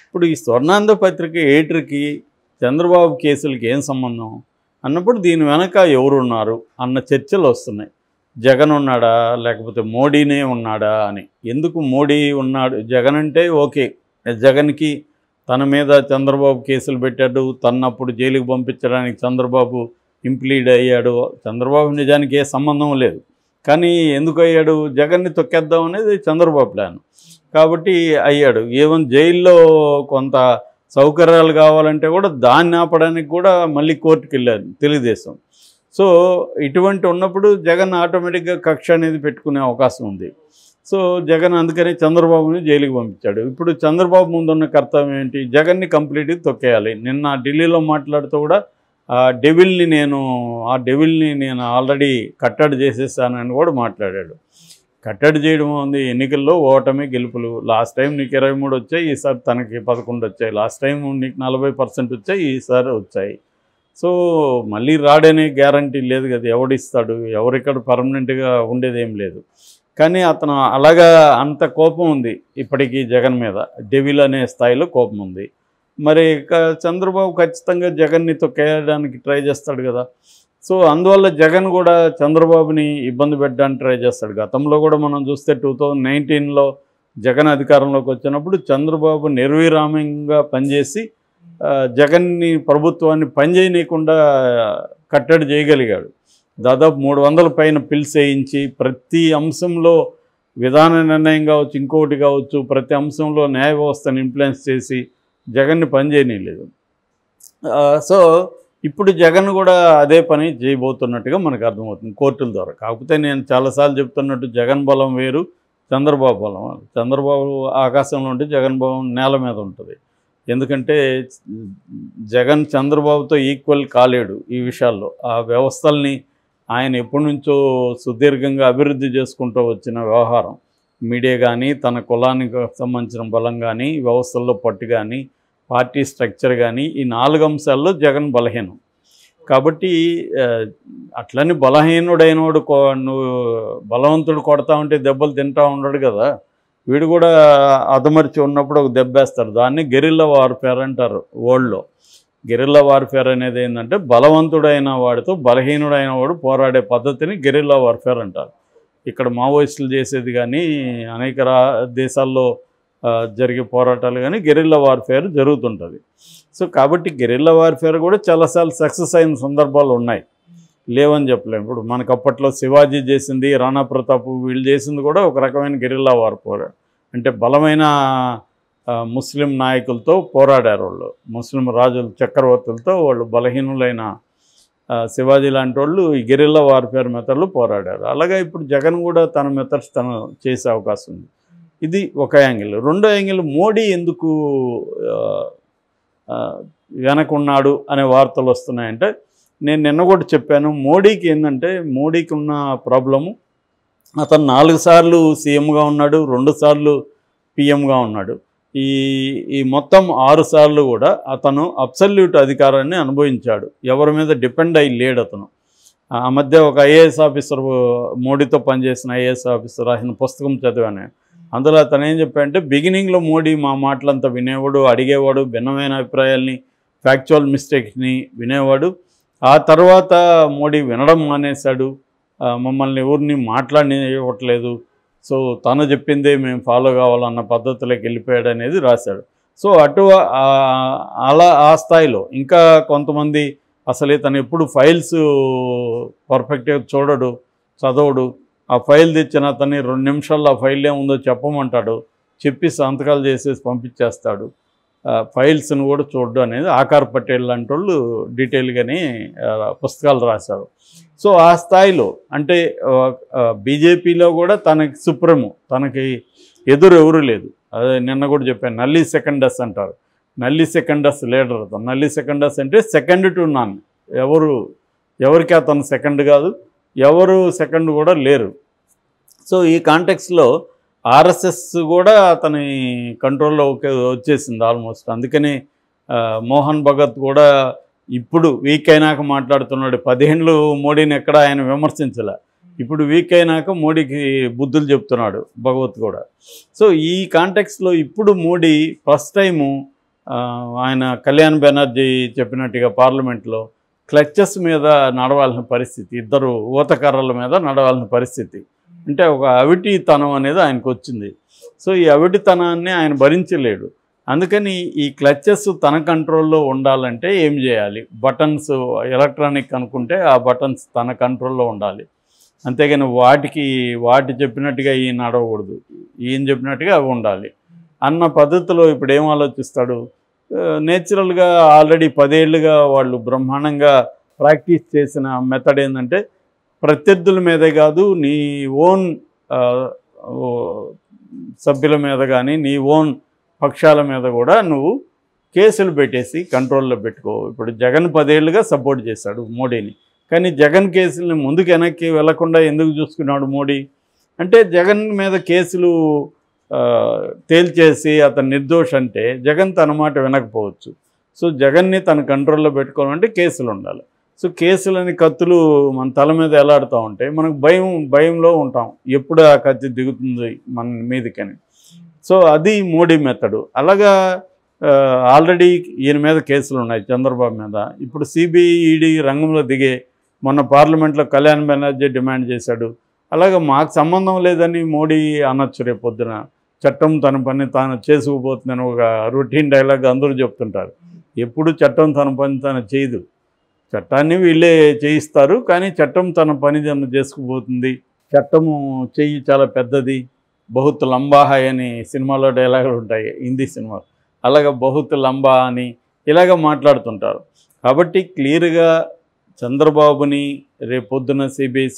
ఇప్పుడు ఈ స్వర్ణాంధ్ర పత్రిక ఎడిటర్కి చంద్రబాబు కేసులకి ఏం సంబంధం అన్నప్పుడు దీని వెనక ఎవరున్నారు అన్న చర్చలు వస్తున్నాయి. జగన్ ఉన్నాడా లేకపోతే మోడీనే ఉన్నాడా అని. ఎందుకు మోడీ ఉన్నాడు, జగన్ అంటే ఓకే, జగన్కి తన మీద చంద్రబాబు కేసులు పెట్టాడు, తన్నప్పుడు జైలుకి పంపించడానికి చంద్రబాబు ఇంప్లీడ్ అయ్యాడు. చంద్రబాబు నిజానికి ఏ సంబంధం లేదు, కానీ ఎందుకు అయ్యాడు, జగన్ని తొక్కేద్దాం అనేది చంద్రబాబు ప్లాన్ కాబట్టి అయ్యాడు. ఈవెన్ జైల్లో కొంత సౌకర్యాలు కావాలంటే కూడా దాన్ని ఆపడానికి కూడా మళ్ళీ కోర్టుకు వెళ్ళారు తెలుగుదేశం. సో ఇటువంటి ఉన్నప్పుడు జగన్ ఆటోమేటిక్గా కక్ష అనేది పెట్టుకునే అవకాశం ఉంది. సో జగన్ అందుకని చంద్రబాబుని జైలుకి పంపించాడు. ఇప్పుడు చంద్రబాబు ముందున్న కర్తవ్యం ఏంటి, జగన్ని కంప్లీట్గా తొక్కేయాలి. నిన్న ఢిల్లీలో మాట్లాడుతూ కూడా ఆ డెవిల్ని నేను ఆల్రెడీ కట్టడి చేసేసానని కూడా మాట్లాడాడు. కట్టడి చేయడం ఉంది, ఎన్నికల్లో ఓటమి గెలుపులు. లాస్ట్ టైం నీకు 23 వచ్చాయి, ఈసారి తనకి 11 వచ్చాయి. లాస్ట్ టైం నీకు 40% వచ్చాయి, ఈసారి వచ్చాయి. సో మళ్ళీ రాడనే గ్యారంటీ లేదు కదా, ఎవడిస్తాడు, ఎవరిక్కడ పర్మనెంట్గా ఉండేదేం లేదు. కానీ అతను అలాగా అంత కోపం ఉంది ఇప్పటికీ జగన్ మీద, డెవిల్ అనే స్థాయిలో కోపం ఉంది. మరి చంద్రబాబు ఖచ్చితంగా జగన్ని తొక్కేయడానికి ట్రై చేస్తాడు కదా. సో అందువల్ల జగన్ కూడా చంద్రబాబుని ఇబ్బంది పెట్టడానికి ట్రై చేస్తాడు. గతంలో కూడా మనం చూస్తే 2019లో జగన్ అధికారంలోకి వచ్చినప్పుడు చంద్రబాబు నిర్విరామంగా పనిచేసి జగన్ని ప్రభుత్వాన్ని పనిచేయనీయకుండా కట్టడి చేయగలిగాడు. దాదాపు 300 పైన పిల్స్ వేయించి ప్రతి అంశంలో విధాన నిర్ణయం కావచ్చు, ఇంకోటి కావచ్చు, ప్రతి అంశంలో న్యాయ వ్యవస్థను ఇన్ఫ్లుయెన్స్ చేసి జగన్ని పనిచేయనీయలేదు. సో ఇప్పుడు జగన్ కూడా అదే పని చేయబోతున్నట్టుగా మనకు అర్థమవుతుంది కోర్టుల ద్వారా. కాకపోతే నేను చాలాసార్లు చెప్తున్నట్టు జగన్ బలం వేరు, చంద్రబాబు బలం. చంద్రబాబు ఆకాశంలో ఉంటే జగన్ బలం నేల మీద ఉంటుంది. ఎందుకంటే జగన్ చంద్రబాబుతో ఈక్వల్ కాలేడు ఈ విషయాల్లో. ఆ వ్యవస్థల్ని ఆయన ఎప్పటి నుంచో సుదీర్ఘంగా అభివృద్ధి చేసుకుంటూ వచ్చిన వ్యవహారం, మీడియా కానీ, తన కులానికి సంబంధించిన బలం కానీ, వ్యవస్థల్లో పట్టు కానీ, పార్టీ స్ట్రక్చర్ కానీ, ఈ 4 అంశాల్లో జగన్ బలహీనం. కాబట్టి అట్లని బలహీనుడైనవాడు నువ్వు బలవంతుడు కొడతా ఉంటే దెబ్బలు తింటూ ఉండడు కదా. వీడు కూడా అదమర్చి ఉన్నప్పుడు ఒక దెబ్బేస్తారు. దాన్ని గెరిల్లా వార్ఫేర్ అంటారు వరల్డ్లో. గెరిల్లా వార్ఫేర్ అనేది ఏంటంటే బలవంతుడైన వాడితో బలహీనుడైన వాడు పోరాడే పద్ధతిని గెరిల్లా వార్ఫేర్ అంటారు. ఇక్కడ మావోయిస్టులు చేసేది కానీ, అనేక దేశాల్లో జరిగే పోరాటాలు కానీ గెరిల్లా వార్ఫేర్ జరుగుతుంటుంది. సో కాబట్టి గెరిల్లా వార్ఫేర్ కూడా చాలాసార్లు సక్సెస్ అయిన సందర్భాలు ఉన్నాయి, లేవని చెప్పలేము. ఇప్పుడు మనకు అప్పట్లో శివాజీ చేసింది, రాణా ప్రతాప్ వీళ్ళు చేసింది కూడా ఒక రకమైన గెరిల్లా వార్ఫేర్. అంటే బలమైన ముస్లిం నాయకులతో పోరాడారు వాళ్ళు, ముస్లిం రాజులు చక్రవర్తులతో వాళ్ళు బలహీనులైన శివాజీ లాంటి వాళ్ళు ఈ గెరిల్లా వార్ఫేర్ మెథడ్లు పోరాడారు. అలాగే ఇప్పుడు జగన్ కూడా తన మెథడ్స్ తను చేసే అవకాశం ఉంది. ఇది ఒక యాంగిల్. రెండో యాంగిల్, మోడీ ఎందుకు వెనకున్నాడు అనే వార్తలు వస్తున్నాయంటే, నేను నిన్న కూడా చెప్పాను, మోడీకి ఏంటంటే మోడీకి ఉన్న ప్రాబ్లము, అతను 4 సార్లు సీఎంగా ఉన్నాడు, 2 సార్లు పిఎంగా ఉన్నాడు. ఈ మొత్తం 6 సార్లు కూడా అతను అబ్సల్యూట్ అధికారాన్ని అనుభవించాడు, ఎవరి మీద డిపెండ్ అయ్యి లేడు అతను. ఆ మధ్య ఒక ఐఏఎస్ ఆఫీసర్, మోడీతో పనిచేసిన ఐఏఎస్ ఆఫీసర్ రాసిన పుస్తకం చదివాను. అందులో అతను ఏం చెప్పాడంటే, బిగినింగ్లో మోడీ మా మాటలంతా వినేవాడు, అడిగేవాడు, భిన్నమైన అభిప్రాయాల్ని, ఫ్యాక్చువల్ మిస్టేక్స్ని వినేవాడు. ఆ తర్వాత మోడీ వినడం మానేశాడు, మమ్మల్ని ఎవరిని మాట్లాడనివ్వట్లేదు, సో తను చెప్పిందే మేము ఫాలో కావాలన్న పద్ధతిలోకి వెళ్ళిపోయాడు అనేది రాశాడు. సో అలా ఆ స్థాయిలో ఇంకా కొంతమంది అసలు తను ఎప్పుడు ఫైల్స్ పర్ఫెక్ట్గా చూడడు, చదవడు. ఆ ఫైల్ తెచ్చిన అతన్ని 2 నిమిషాల్లో ఆ ఫైల్ ఏముందో చెప్పమంటాడు, చెప్పి సంతకాలు చేసేసి పంపించేస్తాడు. ఫైల్స్ని కూడా చూడడం అనేది ఆకార్ పటేల్ లాంటి వాళ్ళు డీటెయిల్గానే పుస్తకాలు రాశారు. సో ఆ స్థాయిలో అంటే బీజేపీలో కూడా తనకి సుప్రీము, తనకి ఎదురు ఎవరు లేదు. అదే నిన్న కూడా చెప్పాను, నల్లీ సెకండస్ అంటారు. నల్లీ సెకండస్ లీడర్ అతను. నల్లీ సెకండస్ అంటే సెకండ్ టు నన్, ఎవరికి అతను సెకండ్ కాదు, ఎవరు సెకండ్ కూడా లేరు. సో ఈ కాంటెక్స్లో ఆర్ఎస్ఎస్ కూడా అతని కంట్రోల్లో వచ్చేసింది ఆల్మోస్ట్. అందుకని మోహన్ భగత్ కూడా ఇప్పుడు వీక్ అయినాక మాట్లాడుతున్నాడు. 10 ఏళ్ళు మోడీని ఎక్కడ ఆయన విమర్శించలే, ఇప్పుడు వీక్ అయినాక మోడీకి బుద్ధులు చెప్తున్నాడు భగవత్ కూడా. సో ఈ కాంటెక్స్లో ఇప్పుడు మోడీ ఫస్ట్ టైము ఆయన కళ్యాణ్ బెనర్జీ చెప్పినట్టుగా పార్లమెంట్లో క్లచెస్ మీద నడవాల్సిన పరిస్థితి, ఇద్దరు ఊతకర్రల మీద నడవాల్సిన పరిస్థితి. అంటే ఒక అవిటితనం అనేది ఆయనకు వచ్చింది. సో ఈ అవిటితనాన్ని ఆయన భరించలేడు. అందుకని ఈ క్లచెస్ తన కంట్రోల్లో ఉండాలంటే ఏం చేయాలి? బటన్స్ ఎలక్ట్రానిక్ అనుకుంటే ఆ బటన్స్ తన కంట్రోల్లో ఉండాలి. అంతేగాని వాటి చెప్పినట్టుగా ఈయన నడవకూడదు, ఈయన చెప్పినట్టుగా అవి ఉండాలి అన్న పద్ధతిలో ఇప్పుడు ఏం ఆలోచిస్తాడు? నేచురల్గా ఆల్రెడీ 10 ఏళ్ళుగా వాళ్ళు బ్రహ్మాండంగా ప్రాక్టీస్ చేసిన మెథడ్ ఏంటంటే ప్రత్యర్థుల మీదే కాదు, నీ ఓన్ సభ్యుల మీద కానీ నీ ఓన్ పక్షాల మీద కూడా నువ్వు కేసులు పెట్టేసి కంట్రోల్లో పెట్టుకో. ఇప్పుడు జగన్ 10 ఏళ్ళుగా సపోర్ట్ చేశాడు మోడీని, కానీ జగన్ కేసుల్ని ముందుకు వెనక్కి వెళ్లకుండా ఎందుకు చూసుకున్నాడు మోడీ? అంటే జగన్ మీద కేసులు తేల్చేసి అతను నిర్దోష్ అంటే జగన్ తన మాట వినకపోవచ్చు. సో జగన్ని తన కంట్రోల్లో పెట్టుకోవాలంటే కేసులు ఉండాలి. సో కేసులని కత్తులు మన తల మీద ఎలాడుతూ ఉంటాయి, మనకు భయంలో ఉంటాం ఎప్పుడు ఆ కత్తి దిగుతుంది మన మీదకని. సో అది మోడీ మెథడు. అలాగా ఆల్రెడీ ఈయన మీద కేసులు ఉన్నాయి, చంద్రబాబు మీద. ఇప్పుడు సిబిఐ ఈడీ రంగంలో దిగే మొన్న పార్లమెంట్లో కళ్యాణ్ బెనర్జీ డిమాండ్ చేశాడు. అలాగే మాకు సంబంధం లేదని మోడీ అనొచ్చు రేపు పొద్దున. చట్టం తన పని తాను చేసుకుపోతుందని ఒక రొటీన్ డైలాగ్ అందరూ చెప్తుంటారు. ఎప్పుడు చట్టం తన పని తాను చేయదు, చట్టాన్ని వీళ్ళే చేయిస్తారు, కానీ చట్టం తన పని తను చేసుకుపోతుంది. చట్టము చెయ్యి చాలా పెద్దది, బహుత్ లంబా హై అని సినిమాలో డైలాగులు ఉంటాయి హిందీ సినిమాలు, అలాగే బహుత్ లంబా అని ఇలాగ మాట్లాడుతుంటారు. కాబట్టి క్లియర్గా చంద్రబాబుని రేపొద్దున సిబిఐ